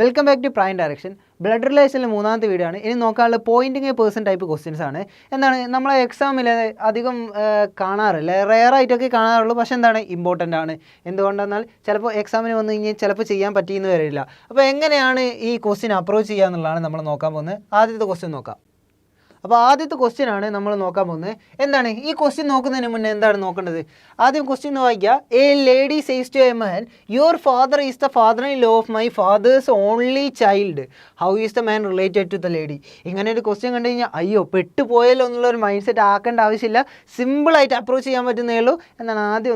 Welcome back to Prime Direction. Blood റിലേഷനിലെ മൂന്നാമത്തെ video ആണ്. ഇനി നോക്കാനുള്ള pointing a person type questions ആണ്. എന്താണ് നമ്മളെ എക്സാമിൽ അധികം കാണാറില്ല, റെയറായിട്ടൊക്കെ കാണാറുള്ളൂ. പക്ഷേ എന്താണ് ഇമ്പോർട്ടൻ്റ് ആണ്. എന്തുകൊണ്ടെന്നാൽ ചിലപ്പോൾ എക്സാമിന് വന്നു കഴിഞ്ഞാൽ ചിലപ്പോൾ ചെയ്യാൻ പറ്റിയെന്ന് വരില്ല. അപ്പോൾ എങ്ങനെയാണ് ഈ ക്വസ്റ്റ്യൻ അപ്രോച്ച് ചെയ്യുക എന്നുള്ളതാണ് നമ്മൾ നോക്കാൻ പോകുന്നത്. ആദ്യത്തെ ക്വസ്റ്റ്യൻ നോക്കാം. അപ്പോൾ ആദ്യത്തെ ക്വസ്റ്റ്യൻ ആണ് നമ്മൾ നോക്കാൻ പോകുന്നത്. എന്താണ് ഈ ക്വസ്റ്റ്യൻ നോക്കുന്നതിന് മുന്നേ എന്താണ് നോക്കേണ്ടത്? ആദ്യം ക്വസ്റ്റ്യൻ വായിക്കുക. A lady says to a man, your father is the father in law of my father's only child, how is the man related to the lady. ഇങ്ങനെ ഒരു ക്വസ്റ്റ്യൻ കണ്ടു കഴിഞ്ഞാൽ അയ്യോ പെട്ടുപോയല്ലോ എന്നുള്ളൊരു മൈൻഡ് സെറ്റ് ആക്കേണ്ട ആവശ്യമില്ല. സിമ്പിളായിട്ട് അപ്രോച്ച് ചെയ്യാൻ പറ്റുന്നേ ഉള്ളൂ. എന്താണ് ആദ്യം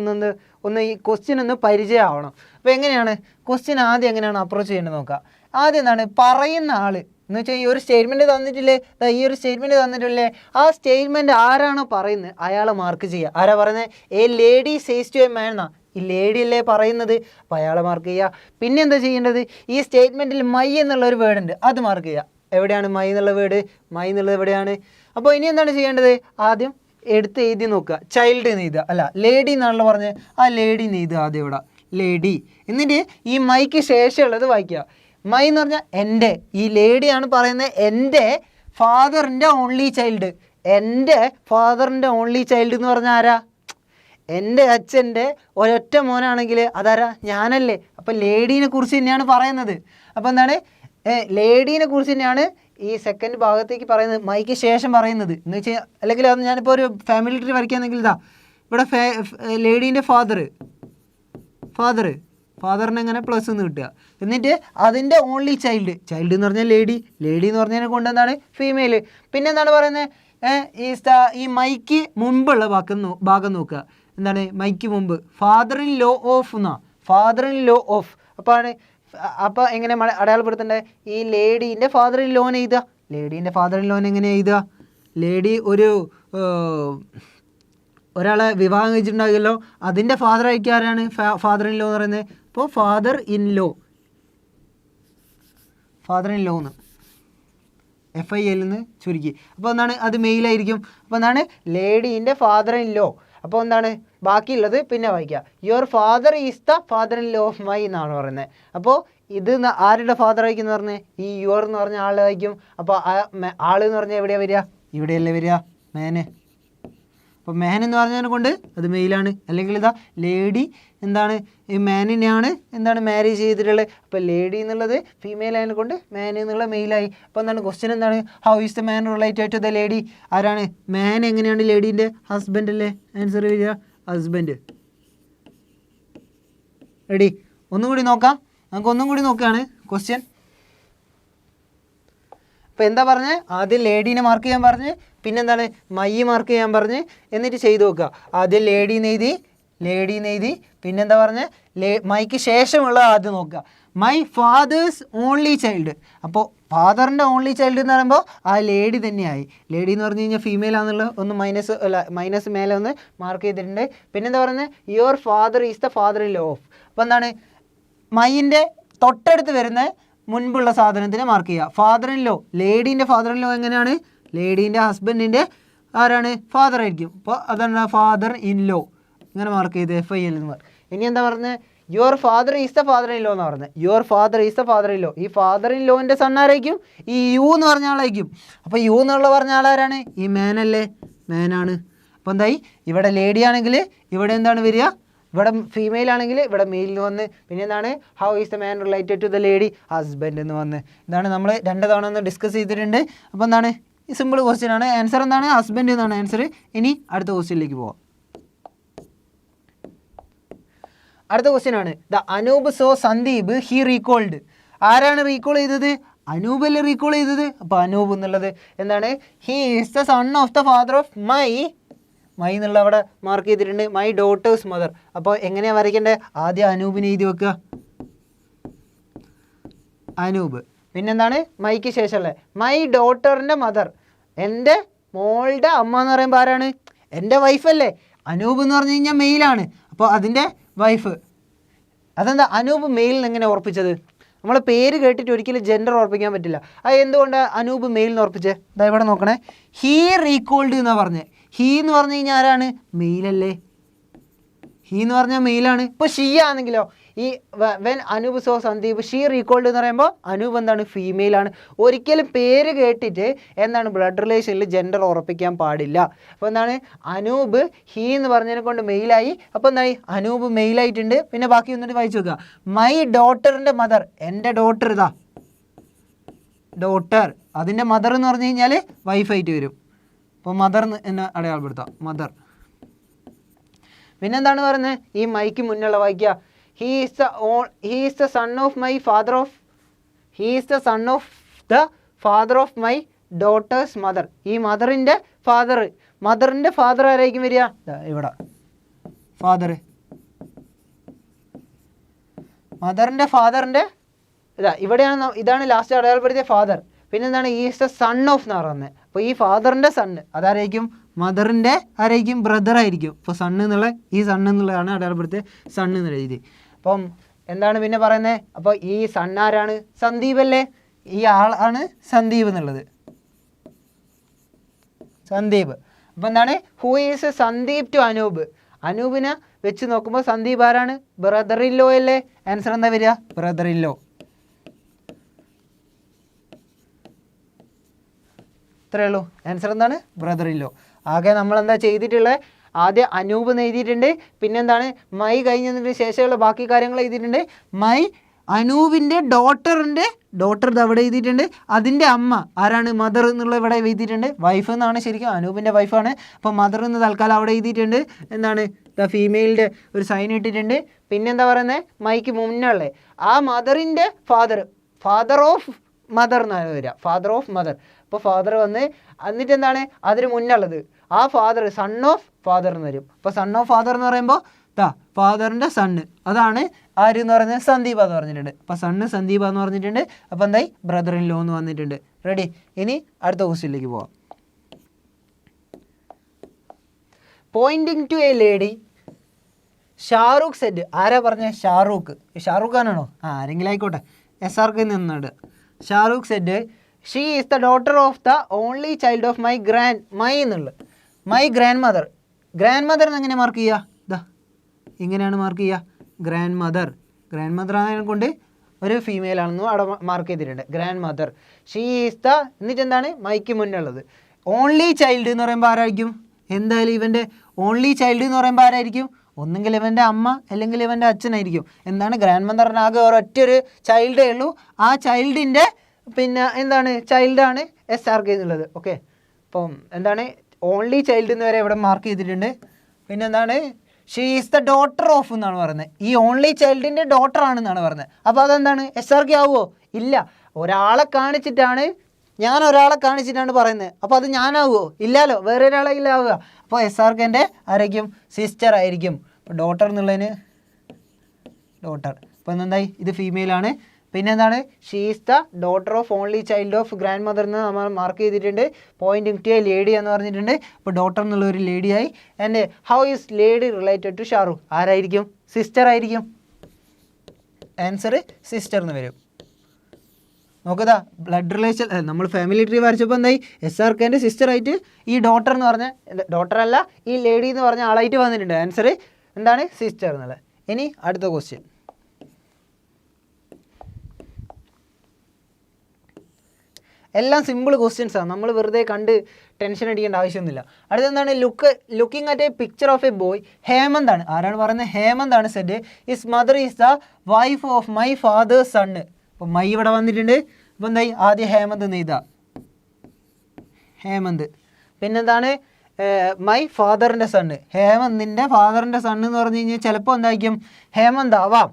ഒന്ന് ഈ ക്വസ്റ്റ്യൻ ഒന്ന് പരിചയമാവണം. അപ്പോൾ എങ്ങനെയാണ് ക്വസ്റ്റ്യൻ ആദ്യം എങ്ങനെയാണ് അപ്രോച്ച് ചെയ്യേണ്ടത് നോക്കുക. ആദ്യം എന്താണ് പറയുന്ന ആൾ എന്ന് വെച്ചാൽ ഈ ഒരു സ്റ്റേറ്റ്മെൻറ്റ് തന്നിട്ടില്ലേ, ഈ ഒരു സ്റ്റേറ്റ്മെൻറ്റ് തന്നിട്ടില്ലേ, ആ സ്റ്റേറ്റ്മെൻറ്റ് ആരാണോ പറയുന്നത് അയാളെ മാർക്ക് ചെയ്യുക. ആരാ പറയുന്നത്? A lady says to a man എന്നാ, ഈ ലേഡി അല്ലേ പറയുന്നത്, അപ്പോൾ അയാളെ മാർക്ക് ചെയ്യുക. പിന്നെ എന്താ ചെയ്യേണ്ടത്? ഈ സ്റ്റേറ്റ്മെൻറ്റിൽ മൈ എന്നുള്ളൊരു വേർഡ് ഉണ്ട്, അത് മാർക്ക് ചെയ്യുക. എവിടെയാണ് മൈ എന്നുള്ള വേർഡ്? മൈ എന്നുള്ളത് എവിടെയാണ്? അപ്പോൾ ഇനി എന്താണ് ചെയ്യേണ്ടത്? ആദ്യം എടുത്ത് എഴുതി നോക്കുക. ചൈൽഡ് എന്ന് എഴുതുക, അല്ല ലേഡി എന്നാണല്ലോ പറഞ്ഞത്, ആ ലേഡി എന്ന് എഴുതുക ആദ്യം ഇവിടെ, ലേഡി. എന്നിട്ട് ഈ മൈക്ക് ശേഷമുള്ളത് വായിക്കുക. മൈ എന്ന് പറഞ്ഞാൽ എൻ്റെ, ഈ ലേഡിയാണ് പറയുന്നത്, എൻ്റെ ഫാദറിൻ്റെ ഓൺലി ചൈൽഡ്. എൻ്റെ ഫാദറിൻ്റെ ഓൺലി ചൈൽഡ് എന്ന് പറഞ്ഞാൽ ആരാ? എൻ്റെ അച്ഛൻ്റെ ഒരൊറ്റ മോനാണെങ്കിൽ അതാരാ? ഞാനല്ലേ. അപ്പോൾ ലേഡീനെ കുറിച്ച് തന്നെയാണ് പറയുന്നത്. അപ്പോൾ എന്താണ് ലേഡീനെ കുറിച്ച് തന്നെയാണ് ഈ സെക്കൻഡ് ഭാഗത്തേക്ക് പറയുന്നത്, മൈക്ക് ശേഷം പറയുന്നത് എന്ന് വെച്ചാൽ. അല്ലെങ്കിൽ അത് ഞാനിപ്പോൾ ഒരു ഫാമിലി ട്രീ വരയ്ക്കുകയാണെങ്കിൽ ഇതാ ഇവിടെ ലേഡീൻ്റെ ഫാദറിന് എങ്ങനെ പ്ലസ് എന്ന് കിട്ടുക. എന്നിട്ട് അതിൻ്റെ ഓൺലി ചൈൽഡ് എന്ന് പറഞ്ഞാൽ ലേഡി എന്ന് പറഞ്ഞതിനെ കൊണ്ട് എന്താണ് ഫീമെയിൽ. പിന്നെ എന്താണ് പറയുന്നത്? ഈ മൈക്ക് മുമ്പുള്ള ഭാഗം നോക്കുക. എന്താണ് മൈക്ക് മുമ്പ്? ഫാദർ ഇൻ ലോ ഓഫ് എന്നാ, ഫാദർ ഇൻ ലോ ഓഫ്. അപ്പോൾ എങ്ങനെ അടയാളപ്പെടുത്തേണ്ടത്? ഈ ലേഡീൻ്റെ ഫാദർ ഇൻ ലോനെ എഴുതുക. ലേഡീൻ്റെ ഫാദർ ഇൻ ലോൻ എങ്ങനെ എഴുതുക? ലേഡി ഒരാളെ വിവാഹം കഴിച്ചിട്ടുണ്ടാകുമല്ലോ, അതിൻ്റെ ഫാദർ ആയിരിക്കും ആരാണ്? ഫാദർ ഇൻ ലോ എന്ന് പറയുന്നത്. അപ്പോൾ ഫാദർ ഇൻ ലോ എന്ന് FIL എന്ന് ചുരുക്കി. അപ്പോൾ എന്താണ് അത് മെയിലായിരിക്കും. അപ്പോൾ എന്താണ് ലേഡീൻ്റെ ഫാദർ ഇൻ ലോ. അപ്പോൾ എന്താണ് ബാക്കിയുള്ളത് പിന്നെ വായിക്കുക. Your father is the father in law of my എന്നാണ് പറയുന്നത്. അപ്പോൾ ഇത് ആരുടെ ഫാദർ ആയിരിക്കും എന്ന് പറഞ്ഞത്? ഈ യുവർ എന്ന് പറഞ്ഞ ആളായിരിക്കും. അപ്പോൾ ആളെന്ന് പറഞ്ഞാൽ എവിടെയാണ് വരിക? ഇവിടെയല്ലേ വരിക, മേന്. അപ്പോൾ മാൻ എന്ന് പറഞ്ഞതിനെ കൊണ്ട് അത് മെയിലാണ്. അല്ലെങ്കിൽ ഇതാ ലേഡി എന്താണ് ഈ മാനിനെയാണ് എന്താണ് മാരേജ് ചെയ്തിട്ടുള്ളത്. അപ്പോൾ ലേഡി എന്നുള്ളത് ഫീമെയിൽ ആയതിനെ കൊണ്ട് മാൻ എന്നുള്ള മെയിലായി. അപ്പോൾ എന്താണ് ക്വസ്റ്റ്യൻ എന്താണ്? How is the man related to the lady? ആരാണ് മാൻ? എങ്ങനെയാണ് ലേഡീൻ്റെ ഹസ്ബൻഡ് അല്ലേ ആൻസർ വരിക? ഹസ്ബൻഡ്. റെഡി? ഒന്നും കൂടി നോക്കാം. നമുക്ക് ഒന്നും കൂടി നോക്കുകയാണ് ക്വസ്റ്റ്യൻ. അപ്പോൾ എന്താ പറഞ്ഞത്? ആദ്യം ലേഡീനെ മാർക്ക് ചെയ്യാൻ പറഞ്ഞ്, പിന്നെന്താണ് മൈ മാർക്ക് ചെയ്യാൻ പറഞ്ഞ്, എന്നിട്ട് ചെയ്ത് നോക്കുക. ആദ്യം ലേഡീന്ന് എഴുതി പിന്നെന്താ പറഞ്ഞത്? മൈക്ക് ശേഷമുള്ള ആദ്യം നോക്കുക. My father's only child. അപ്പോൾ ഫാദറിൻ്റെ ഓൺലി ചൈൽഡ് എന്ന് പറയുമ്പോൾ ആ ലേഡി തന്നെയായി. ലേഡി എന്ന് പറഞ്ഞു കഴിഞ്ഞാൽ ഫീമെയിൽ ആണെന്നുള്ള ഒന്ന് മൈനസ് മേലെ ഒന്ന് മാർക്ക് ചെയ്തിട്ടുണ്ട്. പിന്നെന്താ പറയുന്നത്? Your father is the father in law of. അപ്പോൾ എന്താണ് മൈൻ്റെ തൊട്ടടുത്ത് വരുന്ന മുൻപുള്ള സാധനത്തിന് മാർക്ക് ചെയ്യുക. ഫാദർ ഇൻ ലോ, ലേഡീൻ്റെ ഫാദർ ഇൻ ലോ എങ്ങനെയാണ്? ലേഡീൻ്റെ ഹസ്ബൻഡിൻ്റെ ആരാണ്? ഫാദർ ആയിരിക്കും. അപ്പോൾ അതാണ് ഫാദർ ഇൻ ലോ. ഇങ്ങനെ മാർക്ക് ചെയ്ത് FIL എന്ന് പറയും. ഇനി എന്താ പറഞ്ഞത്? Your father is the father in law എന്ന് പറഞ്ഞത്. Your father is the father in law. ഈ ഫാദർ ഇൻ ലോൻ്റെ സൺ ആരായിരിക്കും? ഈ യു എന്ന് പറഞ്ഞ ആളായിരിക്കും. അപ്പോൾ യു എന്നുള്ള പറഞ്ഞ ആളാരാണ്? ഈ മാനല്ലേ, മാനാണ്. അപ്പോൾ എന്തായി? ഇവിടെ ലേഡി ആണെങ്കിൽ ഇവിടെ എന്താണ് വരിക? ഇവിടെ ഫീമെയിൽ ആണെങ്കിൽ ഇവിടെ മെയിലിന് വന്ന്, പിന്നെ എന്താണ് how is the man related to the lady? Husband എന്ന് വന്ന്. ഇതാണ് നമ്മൾ 2 തവണ ഒന്ന് ഡിസ്കസ് ചെയ്തിട്ടുണ്ട്. അപ്പോൾ എന്താണ് സിമ്പിൾ ക്വസ്റ്റ്യൻ ആണ്. ആൻസർ എന്താണ്? ഹസ്ബൻഡ് എന്നാണ് ആൻസർ. ഇനി അടുത്ത ക്വസ്റ്റ്യനിലേക്ക് പോവാം. അടുത്ത ക്വസ്റ്റ്യൻ ആണ് the Anoop saw Sandeep he recalled. ആരാണ് റീകോൾ ചെയ്തത്? അനൂപ് അല്ലേ റീകോൾ ചെയ്തത്. അപ്പോൾ അനൂപ് എന്നുള്ളത് എന്താണ്? He is the son of the father of my എന്നുള്ള അവിടെ മാർക്ക് ചെയ്തിട്ടുണ്ട്. My daughter's mother. അപ്പോൾ എങ്ങനെയാണ് വരയ്ക്കേണ്ടത്? ആദ്യം അനൂപിനെ എഴുതി വെക്കുക. അനൂപ്. പിന്നെന്താണ് മൈക്ക് ശേഷമല്ലേ മൈ ഡോട്ടറിൻ്റെ മദർ. എൻ്റെ മോളുടെ അമ്മ എന്ന് പറയുമ്പോൾ ആരാണ്? എൻ്റെ വൈഫല്ലേ. അനൂപ് എന്ന് പറഞ്ഞു കഴിഞ്ഞാൽ മെയിലാണ്. അപ്പോൾ അതിൻ്റെ വൈഫ്. അതെന്താ അനൂപ് മെയിൽ എങ്ങനെ ഉറപ്പിച്ചത്? നമ്മൾ പേര് കേട്ടിട്ട് ഒരിക്കലും ജെൻഡർ ഉറപ്പിക്കാൻ പറ്റില്ല. അത് എന്തുകൊണ്ടാണ് അനൂപ് മെയിൽ എന്ന് ഉറപ്പിച്ചത്? ഇതാ ഇവിടെ നോക്കണേ. ഹീ റീകോൾഡ് എന്നാണ് പറഞ്ഞത്. ഹീ എന്ന് പറഞ്ഞു കഴിഞ്ഞാൽ ആരാണ്? മെയിലല്ലേ. ഹീ എന്ന് പറഞ്ഞാൽ മെയിലാണ്. ഇപ്പോൾ ഷീ ആണെങ്കിലോ ഈ when Anoop saw Sandeep she recalled എന്ന് പറയുമ്പോൾ അനൂപ് എന്താണ് ഫീമെയിലാണ്. ഒരിക്കലും പേര് കേട്ടിട്ട് എന്താണ് ബ്ലഡ് റിലേഷനിൽ ജെൻഡർ ഉറപ്പിക്കാൻ പാടില്ല. അപ്പോൾ എന്താണ് അനൂപ് ഹീ എന്ന് പറഞ്ഞതിനെ കൊണ്ട് മെയിലായി. അപ്പോൾ എന്തായി അനൂപ് മെയിലായിട്ടുണ്ട്. പിന്നെ ബാക്കി ഒന്നിട്ട് വായിച്ചു നോക്കുക. മൈ ഡോട്ടറിൻ്റെ മദർ, എൻ്റെ ഡോട്ടർ ഇതാ ഡോട്ടർ, അതിൻ്റെ മദർ എന്ന് പറഞ്ഞു കഴിഞ്ഞാൽ വൈഫായിട്ട് വരും. അപ്പോൾ മദർ എന്നെ അടയാളപ്പെടുത്താം മദർ. പിന്നെന്താണ് പറയുന്നത് ഈ മൈക്ക് മുന്നുള്ള വായിക്കുക. He is the son of my father of he is the son of the father of my daughter's mother. ഈ മദറിൻ്റെ ഫാദർ ആരായിരിക്കും വരിക? ഇവിടെ ഫാദർ, മദറിൻ്റെ ഫാദറിൻ്റെ ഇവിടെയാണ്, ഇതാണ് ലാസ്റ്റ് അടയാളപ്പെടുത്തിയ ഫാദർ. പിന്നെന്താണ് ഈസ് ദ സൺ ഓഫ് എന്ന് പറയുന്നത്. അപ്പോൾ ഈ ഫാദറിൻ്റെ സണ്ണ് അതാരായിരിക്കും? മദറിൻ്റെ ആരായിരിക്കും? ബ്രദർ ആയിരിക്കും. അപ്പോൾ സണ്ണ് എന്നുള്ള ഈ സണ്ണ് എന്നുള്ളതാണ് അടയാളപ്പെടുത്തിയ സണ്ണ് എന്നുള്ള രീതി. അപ്പം എന്താണ് പിന്നെ പറയുന്നത്? അപ്പോൾ ഈ സണ്ണ് ആരാണ്? സന്ദീപ് അല്ലേ? ഈ ആളാണ് സന്ദീപ് എന്നുള്ളത്, സന്ദീപ്. അപ്പോൾ എന്താണ് who is Sandeep to Anoop? അനൂപിനെ വെച്ച് നോക്കുമ്പോൾ സന്ദീപ് ആരാണ്? ബ്രദർ ഇൻ ലോ അല്ലേ? ആൻസർ എന്താ വരിക? Brother in law. ഇത്രയേ ഉള്ളൂ. ആൻസർ എന്താണ്? Brother in law. ആകെ നമ്മളെന്താ ചെയ്തിട്ടുള്ളത്? ആദ്യം അനൂപ് എഴുതിയിട്ടുണ്ട്. പിന്നെന്താണ് മൈ കഴിഞ്ഞതിന് ശേഷമുള്ള ബാക്കി കാര്യങ്ങൾ എഴുതിയിട്ടുണ്ട്. മൈ അനൂപിൻ്റെ ഡോട്ടർ ഇത് അവിടെ എഴുതിയിട്ടുണ്ട്. അതിൻ്റെ അമ്മ ആരാണ്? മദർ എന്നുള്ള ഇവിടെ എഴുതിയിട്ടുണ്ട്. വൈഫ് എന്നാണ് ശരിക്കും, അനൂപിൻ്റെ വൈഫാണ്. അപ്പോൾ മദർ എന്ന് തൽക്കാലം അവിടെ എഴുതിയിട്ടുണ്ട്. എന്താണ് ദ ഫീമെയിലിൻ്റെ ഒരു സൈൻ ഇട്ടിട്ടുണ്ട്. പിന്നെന്താ പറയുന്നത്? മൈക്ക് മുന്നുള്ളത് ആ മദറിൻ്റെ ഫാദർ ഓഫ് മദർ എന്നാണ് വരിക, ഫാദർ ഓഫ് മദർ. അപ്പോൾ ഫാദർ വന്ന് എന്നിട്ട് എന്താണ് അതിന് മുന്നുള്ളത് ആ ഫാദർ സൺ ഓഫ് ഫാദർ എന്ന് വരും. അപ്പോൾ സൺ ഓഫ് ഫാദർ എന്ന് പറയുമ്പോൾ ഫാദറിൻ്റെ സണ്ണ് അതാണ് ആര് എന്ന് പറയുന്നത്? സന്ദീപ എന്ന് പറഞ്ഞിട്ടുണ്ട്. അപ്പോൾ സണ്ണ് സന്ദീപ എന്ന് പറഞ്ഞിട്ടുണ്ട്. അപ്പോൾ എന്തായി? ബ്രദർ ഇൻ ലോ എന്ന് വന്നിട്ടുണ്ട്. റെഡി? ഇനി അടുത്ത ക്വസ്റ്റ്യനിലേക്ക് പോവാം. Pointing to a lady Shahrukh said. ആരാ പറഞ്ഞത്? ഷാറൂഖ് ഖാനാണോ? ആരെങ്കിലും ആയിക്കോട്ടെ, SRK നിന്നാണ്. Shahrukh said she is the daughter of the only child of my grandmother. Grandmother എങ്ങനെ മാർക്ക് ചെയ്യുക? ഇങ്ങനെയാണ് മാർക്ക് ചെയ്യുക. ഗ്രാൻഡ് മദർ ആയതിനെ കൊണ്ട് ഒരു ഫീമെയിൽ ആണെന്നും അവിടെ മാർക്ക് ചെയ്തിട്ടുണ്ട്. Grand mother. She is the എന്നിട്ട് എന്താണ് മൈക്ക് മുന്നുള്ളത് ഓൺലി ചൈൽഡ് എന്ന് പറയുമ്പോൾ ആരായിരിക്കും? എന്തായാലും ഇവൻ്റെ ഓൺലി ചൈൽഡ് എന്ന് പറയുമ്പോൾ ആരായിരിക്കും? ഒന്നെങ്കിൽ ഇവൻ്റെ അമ്മ അല്ലെങ്കിൽ ഇവൻ്റെ അച്ഛനായിരിക്കും. എന്താണ് ഗ്രാൻഡ് മദറിനാകെ ഒരൊറ്റൊരു ചൈൽഡേ ഉള്ളൂ. ആ ചൈൽഡിൻ്റെ പിന്നെ എന്താണ് ചൈൽഡാണ് SRK എന്നുള്ളത്. ഓക്കെ, അപ്പം എന്താണ് ഓൺലി ചൈൽഡ് എന്ന് വരെ ഇവിടെ മാർക്ക് ചെയ്തിട്ടുണ്ട്. പിന്നെ എന്താണ് she is the daughter of എന്നാണ് പറയുന്നത്. ഈ ഓൺലി ചൈൽഡിൻ്റെ ഡോട്ടർ ആണെന്നാണ് പറയുന്നത്. അപ്പോൾ അതെന്താണ് SRK ആവുമോ? ഇല്ല. ഞാൻ ഒരാളെ കാണിച്ചിട്ടാണ് പറയുന്നത്. അപ്പോൾ അത് ഞാനാവുമോ? ഇല്ലല്ലോ, വേറെ ഒരാളെങ്കിലും ആവുക. അപ്പോൾ SRKൻ്റെ ആരായിരിക്കും? സിസ്റ്റർ ആയിരിക്കും. അപ്പോൾ ഡോട്ടർ എന്നുള്ളതിന് ഡോട്ടർ. അപ്പോൾ എന്തായി? ഇത് ഫീമെയിലാണ്. പിന്നെ എന്താണ് she is the daughter of only child of grand mother എന്ന് നമ്മൾ മാർക്ക് ചെയ്തിട്ടുണ്ട്. പോയിന്റിങ് ടു എ ലേഡി എന്ന് പറഞ്ഞിട്ടുണ്ട്. അപ്പോൾ ഡോട്ടർ എന്നുള്ള ഒരു ലേഡിയായി. And how is lady related to Shahrukh? ആരായിരിക്കും? സിസ്റ്റർ ആയിരിക്കും. ആൻസർ സിസ്റ്റർ എന്ന് വരും. നോക്കുക, ബ്ലഡ് റിലേഷൻ നമ്മൾ ഫാമിലി ട്രീ വരച്ചപ്പോൾ എന്തായി? SRKൻ്റെ സിസ്റ്ററായിട്ട് ഈ ഡോട്ടർ എന്ന് പറഞ്ഞ ഡോട്ടറല്ല ഈ ലേഡി എന്ന് പറഞ്ഞ ആളായിട്ട് വന്നിട്ടുണ്ട്. ആൻസർ എന്താണ്? സിസ്റ്റർ എന്നുള്ളത്. ഇനി അടുത്ത ക്വസ്റ്റ്യൻ. എല്ലാം സിമ്പിൾ ക്വസ്റ്റ്യൻസാണ്, നമ്മൾ വെറുതെ കണ്ട് ടെൻഷൻ അടിക്കേണ്ട ആവശ്യമൊന്നുമില്ല. അടുത്തെന്താണ്? Looking at a picture of a boy. Hemant ആണ്. ആരാണ് പറയുന്നത്? ഹേമന്ത് ആണ്. Said his mother is the wife of my father's son. അപ്പോൾ മൈ ഇവിടെ വന്നിട്ടുണ്ട്. അപ്പോൾ എന്തായി? ആദ്യം ഹേമന്ത് എന്ന് എഴുതാം. ഹേമന്ത്. പിന്നെന്താണ്? മൈ ഫാദറിൻ്റെ സണ്ണ്. ഹേമന്തിൻ്റെ ഫാദറിൻ്റെ സണ്ണ് എന്ന് പറഞ്ഞു കഴിഞ്ഞാൽ ചിലപ്പോൾ എന്തായിരിക്കും? ഹേമന്ത് ആവാം.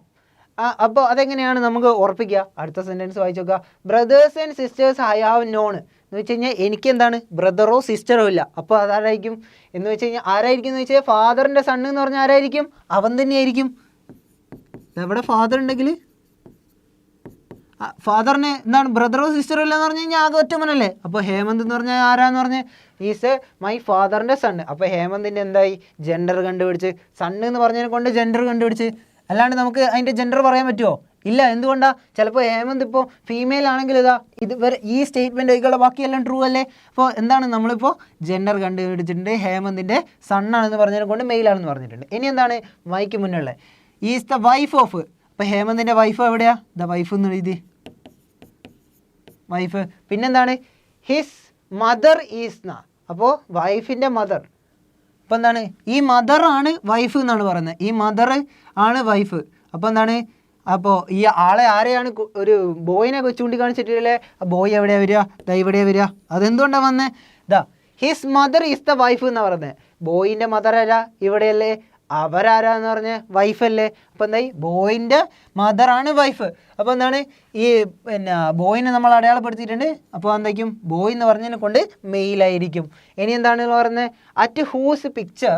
അപ്പോൾ അതെങ്ങനെയാണ് നമുക്ക് ഉറപ്പിക്കുക? അടുത്ത സെൻറ്റൻസ് വായിച്ചു നോക്കുക. Brothers and sisters I have known എന്ന് വെച്ച് കഴിഞ്ഞാൽ എനിക്ക് എന്താണ് ബ്രദറോ സിസ്റ്ററോ ഇല്ല. അപ്പോൾ അതാരായിരിക്കും എന്ന് വെച്ച് കഴിഞ്ഞാൽ ആരായിരിക്കും എന്ന് വെച്ചാൽ ഫാദറിൻ്റെ സണ്ണ് എന്ന് പറഞ്ഞാൽ ആരായിരിക്കും? അവൻ തന്നെയായിരിക്കും. എവിടെ ഫാദർ ഉണ്ടെങ്കിൽ ഫാദറിന് എന്താണ് ബ്രദറോ സിസ്റ്ററോ ഇല്ല എന്ന് പറഞ്ഞു കഴിഞ്ഞാൽ ആകെ ഒറ്റമനല്ലേ. അപ്പോൾ ഹേമന്ത് എന്ന് പറഞ്ഞാൽ ആരാന്ന് പറഞ്ഞാൽ ഈസ് മൈ ഫാദറിൻ്റെ സണ്ണ്. അപ്പോൾ ഹേമന്തിൻ്റെ എന്തായി? ജെൻഡർ കണ്ടുപിടിച്ച്. സണ്ണ് എന്ന് പറഞ്ഞതിനെ കൊണ്ട് ജെൻഡർ കണ്ടുപിടിച്ച്. അല്ലാണ്ട് നമുക്ക് അതിൻ്റെ ജെൻഡർ പറയാൻ പറ്റുമോ? ഇല്ല. എന്തുകൊണ്ടാണ്? ചിലപ്പോൾ ഹേമന്ത് ഇപ്പോൾ ഫീമെയിൽ ആണെങ്കിൽ ഇത് ഈ സ്റ്റേറ്റ്മെൻറ്റ് ഒഴികെയുള്ള ബാക്കിയെല്ലാം ട്രൂ അല്ലേ? അപ്പോൾ എന്താണ് നമ്മളിപ്പോൾ ജെൻഡർ കണ്ടുപിടിച്ചിട്ടുണ്ട്. ഹേമന്തിൻ്റെ സണ്ണാണെന്ന് പറഞ്ഞതിനെ കൊണ്ട് മെയിലാണെന്ന് പറഞ്ഞിട്ടുണ്ട്. ഇനി എന്താണ് മൈക്ക് മുന്നുള്ള ഈസ് ദ വൈഫ് ഓഫ്. അപ്പോൾ ഹേമന്തിൻ്റെ വൈഫ് എവിടെയാ? ദ വൈഫ് എന്ന് എഴുതി, വൈഫ്. പിന്നെന്താണ് ഹിസ് മദർ ഈസ് ന. അപ്പോൾ വൈഫിൻ്റെ മദർ. അപ്പോൾ എന്താണ് ഈ മദറാണ് വൈഫ് എന്നാണ് പറയുന്നത്. ഈ മദർ ആണ് വൈഫ്. അപ്പോൾ എന്താണ് അപ്പോൾ ഈ ആളെ ആരെയാണ് ഒരു ബോയിനെ ചൂണ്ടിക്കാണിച്ചിട്ടില്ലേ? ബോയ് എവിടെയാണ് വരിക? ദാ ഇവിടെയാണ് വരിക. അതെന്തുകൊണ്ടാണ് വന്നത്? His mother is the wife എന്നാണ് പറയുന്നത്. ബോയിൻ്റെ മദർ ആരാ? ഇവിടെയല്ലേ. അവരാരാന്ന് പറഞ്ഞ വൈഫല്ലേ. അപ്പോൾ എന്തായി ബോയിൻ്റെ മദറാണ് വൈഫ്. അപ്പോൾ എന്താണ് ഈ പിന്നെ ബോയിനെ നമ്മൾ അടയാളപ്പെടുത്തിയിട്ടുണ്ട്. അപ്പോൾ എന്തായിരിക്കും ബോയ് എന്ന് പറഞ്ഞതിനെ കൊണ്ട് മെയിലായിരിക്കും. ഇനി എന്താണ് പറയുന്നത്? At whose picture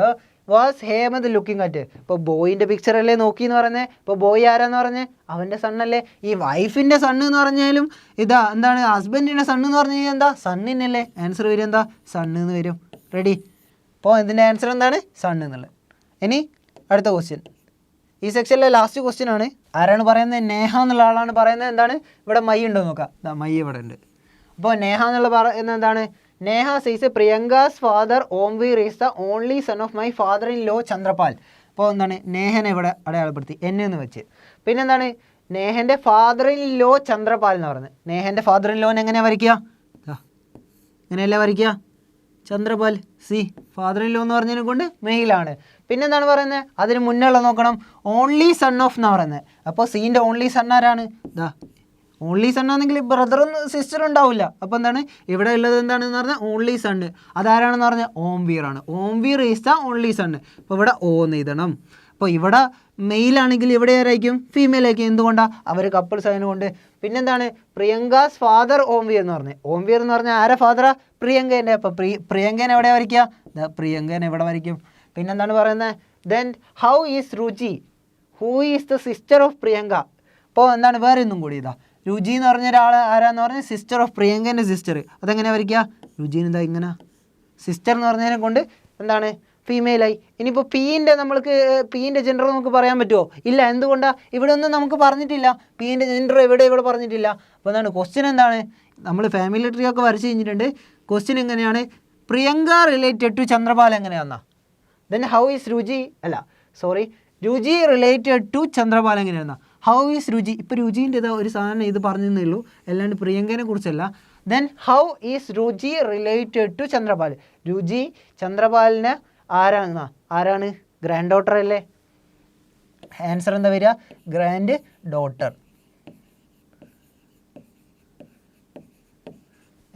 was Hemant looking at. ഇപ്പോൾ ബോയിൻ്റെ പിക്ചർ അല്ലേ നോക്കി എന്ന് പറയുന്നത്. ഇപ്പോൾ ബോയ് ആരാന്ന് പറഞ്ഞത്? അവൻ്റെ സണ്ണല്ലേ. ഈ വൈഫിൻ്റെ സണ്ണ് എന്ന് പറഞ്ഞാലും എന്താണ് ഹസ്ബൻഡിൻ്റെ സണ്ണ് എന്ന് പറഞ്ഞു കഴിഞ്ഞാൽ എന്താ? സണ്ണിനല്ലേ ആൻസർ വരും. എന്താ? സണ്ണ് എന്ന് വരും. റെഡി? അപ്പോൾ ഇതിൻ്റെ ആൻസർ എന്താണ്? സണ്ണ് എന്നുള്ളത്. ഇനി അടുത്ത ക്വസ്റ്റ്യൻ, ഈ സെക്ഷനിലെ ലാസ്റ്റ് ക്വസ്റ്റ്യൻ ആണ്. ആരാണ് പറയുന്നത്? നേഹ എന്നുള്ള ആളാണ് പറയുന്നത്. എന്താണ് ഇവിടെ മൈ ഉണ്ടോ നോക്കാം. മൈ ഇവിടെ ഉണ്ട്. അപ്പോൾ നേഹ എന്നുള്ള പറയുന്നത് എന്താണ്? Neha sees Priyanka's father Omveer is the only son of my father in law Chandrapal. അപ്പോൾ എന്താണ് നേഹനെ ഇവിടെ അടയാളപ്പെടുത്തി എന്ന് വെച്ച്. പിന്നെന്താണ് നേഹൻ്റെ ഫാദർ ഇൻ ലോ ചന്ദ്രപാൽ എന്ന് പറയുന്നത്. നേഹൻ്റെ ഫാദർ ഇൻ ലോനെ എങ്ങനെയാണ് വരയ്ക്കുക? ഇങ്ങനെയല്ലേ വരയ്ക്കുക? Chandra Pal C father in law എന്ന് പറഞ്ഞതിനെ കൊണ്ട് മെയിലാണ്. പിന്നെന്താണ് പറയുന്നത്? അതിന് മുന്നേ ഉള്ള നോക്കണം. ഓൺലി സൺ ഓഫ് എന്നാണ് പറയുന്നത്. അപ്പോൾ സീൻ്റെ ഓൺലി സൺ ആരാണ്? ഓൺലി സൺ ആണെങ്കിൽ ബ്രദറും സിസ്റ്ററും ഉണ്ടാവില്ല. അപ്പോൾ എന്താണ് ഇവിടെ ഉള്ളത്? എന്താണെന്ന് പറഞ്ഞാൽ ഓൺലി സണ്ണ്. അതാരാണെന്ന് പറഞ്ഞാൽ ഓംവീർ ആണ്. ഓംവീർ ഈസ് ദ ഓൺലി സണ്ണ്. അപ്പോൾ ഇവിടെ ഓ എന്ന് എഴുതണം. അപ്പോൾ ഇവിടെ മെയിലാണെങ്കിൽ ഇവിടെ ആരായിരിക്കും? ഫീമെയിൽ ആയിരിക്കും. എന്തുകൊണ്ടാണ്? അവർ കപ്പിൾസ് ആയതുകൊണ്ട്. പിന്നെന്താണ് പ്രിയങ്കാസ് ഫാദർ ഓംവീർ എന്ന് പറഞ്ഞത്. ഓംവീർ എന്ന് പറഞ്ഞാൽ ആരാ ഫാദറാ? പ്രിയങ്കേൻ്റെ. അപ്പോൾ പ്രിയങ്കേനെ എവിടെ വരയ്ക്കുക? പ്രിയങ്കേനെ ഇവിടെ വരയ്ക്കും. പിന്നെന്താണ് പറയുന്നത്? ദെൻ ഹൗ ഈസ് രുചി who is the sister of Priyanka. അപ്പോൾ എന്താണ് വേറെ ഒന്നും കൂടി രുചി എന്ന് പറഞ്ഞ ഒരാൾ ആരാന്ന് പറഞ്ഞാൽ സിസ്റ്റർ ഓഫ് പ്രിയങ്കേൻ്റെ സിസ്റ്റർ. അതെങ്ങനെ വരയ്ക്കുക? രുചിന് ഇങ്ങനെ സിസ്റ്റർ എന്ന് പറഞ്ഞതിനെ കൊണ്ട് എന്താണ് ഫീമെയിലായി. ഇനിയിപ്പോൾ പീൻ്റെ ജെൻഡർ നമുക്ക് പറയാൻ പറ്റുമോ? ഇല്ല. എന്തുകൊണ്ടാണ്? ഇവിടെ ഒന്നും നമുക്ക് പറഞ്ഞിട്ടില്ല. പീൻ്റെ ജെൻഡർ ഇവിടെ പറഞ്ഞിട്ടില്ല. അപ്പോൾ എന്താണ് ക്വസ്റ്റ്യൻ? എന്താണ് നമ്മൾ ഫാമിലി ട്രീ ഒക്കെ വരച്ച് കഴിഞ്ഞിട്ടുണ്ട്. ക്വസ്റ്റ്യൻ എങ്ങനെയാണ്? പ്രിയങ്ക റിലേറ്റഡ് ടു ചന്ദ്രപാൽ എങ്ങനെയാണെന്നാ. Then how is Ruchi Ruchi related to Chandrapal എങ്ങനെയാണെന്നാ. How is Ruchi. ഇപ്പോൾ രുചീൻ്റെ ഒരു സാധനം ഇത് പറഞ്ഞതേ ഉള്ളൂ, അല്ലാണ്ട് പ്രിയങ്കനെ കുറിച്ചല്ല. ദെൻ ഹൗ ഈസ് രുചി റിലേറ്റഡ് ടു ചന്ദ്രപാൽ. രുചി ചന്ദ്രപാലിന് ആരാണ്? ഗ്രാൻഡ് ഡോട്ടർ അല്ലേ. ആൻസർ എന്താ വരിക? Grand daughter.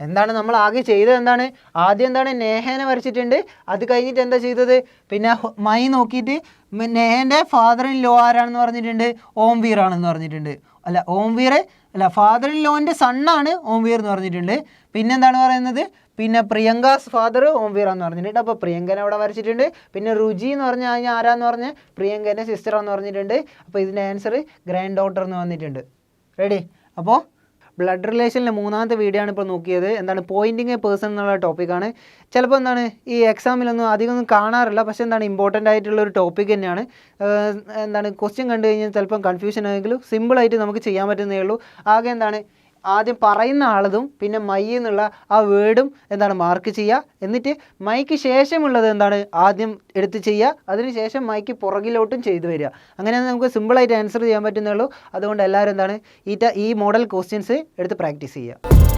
എന്താണ് നമ്മൾ ആകെ ചെയ്തത്? എന്താണ് ആദ്യം നേഹേനെ വരച്ചിട്ടുണ്ട്. അത് കഴിഞ്ഞിട്ട് എന്താ ചെയ്തത്? പിന്നെ മൈ നോക്കിയിട്ട് നേഹേൻ്റെ ഫാദർ ഇൻ ലോ ആരാണെന്ന് പറഞ്ഞിട്ടുണ്ട്? ഓംവീർ ആണെന്ന് പറഞ്ഞിട്ടുണ്ട്. ഫാദർ ഇൻ ലോൻ്റെ സണ്ണാണ് ഓംവീർ എന്ന് പറഞ്ഞിട്ടുണ്ട്. പിന്നെന്താണ് പറയുന്നത്? പിന്നെ പ്രിയങ്കാസ് ഫാദർ ഓംവീർ എന്ന് പറഞ്ഞിട്ടുണ്ട്. അപ്പോൾ പ്രിയങ്കനെ അവിടെ വരച്ചിട്ടുണ്ട്. പിന്നെ രുചി എന്ന് പറഞ്ഞു കഴിഞ്ഞാൽ ആരാന്ന് പറഞ്ഞ് പ്രിയങ്കൻ്റെ സിസ്റ്ററാന്ന് പറഞ്ഞിട്ടുണ്ട്. അപ്പോൾ ഇതിൻ്റെ ആൻസർ ഗ്രാൻഡ് ഡോട്ടർ എന്ന് വന്നിട്ടുണ്ട്. റെഡി? അപ്പോൾ ബ്ലഡ് റിലേഷനിലെ മൂന്നാമത്തെ വീഡിയോ ആണ് ഇപ്പോൾ നോക്കിയത്. എന്താണ് പോയിൻറ്റിങ് എ പേഴ്സൺ എന്നുള്ള ടോപ്പിക്കാണ്. ചിലപ്പോൾ എന്താണ് ഈ എക്സാമിലൊന്നും അധികമൊന്നും കാണാറില്ല, പക്ഷേ എന്താണ് ഇമ്പോർട്ടൻ്റ് ആയിട്ടുള്ളൊരു ടോപ്പിക് തന്നെയാണ്. എന്താണ് ക്വസ്റ്റ്യൻ കണ്ടു കഴിഞ്ഞാൽ ചിലപ്പം കൺഫ്യൂഷൻ ആയെങ്കിലും സിമ്പിളായിട്ട് നമുക്ക് ചെയ്യാൻ പറ്റുന്നേ ഉള്ളൂ. ആകെ എന്താണ് ആദ്യം പറയുന്ന ആളതും പിന്നെ മൈ എന്നുള്ള ആ വേർഡും എന്താണ് മാർക്ക് ചെയ്യുക. എന്നിട്ട് മൈക്ക് ശേഷമുള്ളത് എന്താണ് ആദ്യം എടുത്ത് ചെയ്യുക. അതിനുശേഷം മൈക്ക് പുറകിലോട്ടും ചെയ്തു വരിക. അങ്ങനെ നമുക്ക് സിമ്പിളായിട്ട് ആൻസർ ചെയ്യാൻ പറ്റുന്നേ ഉള്ളൂ. അതുകൊണ്ട് എല്ലാവരും എന്താണ് ഈ മോഡൽ ക്വസ്റ്റ്യൻസ് എടുത്ത് പ്രാക്ടീസ് ചെയ്യുക.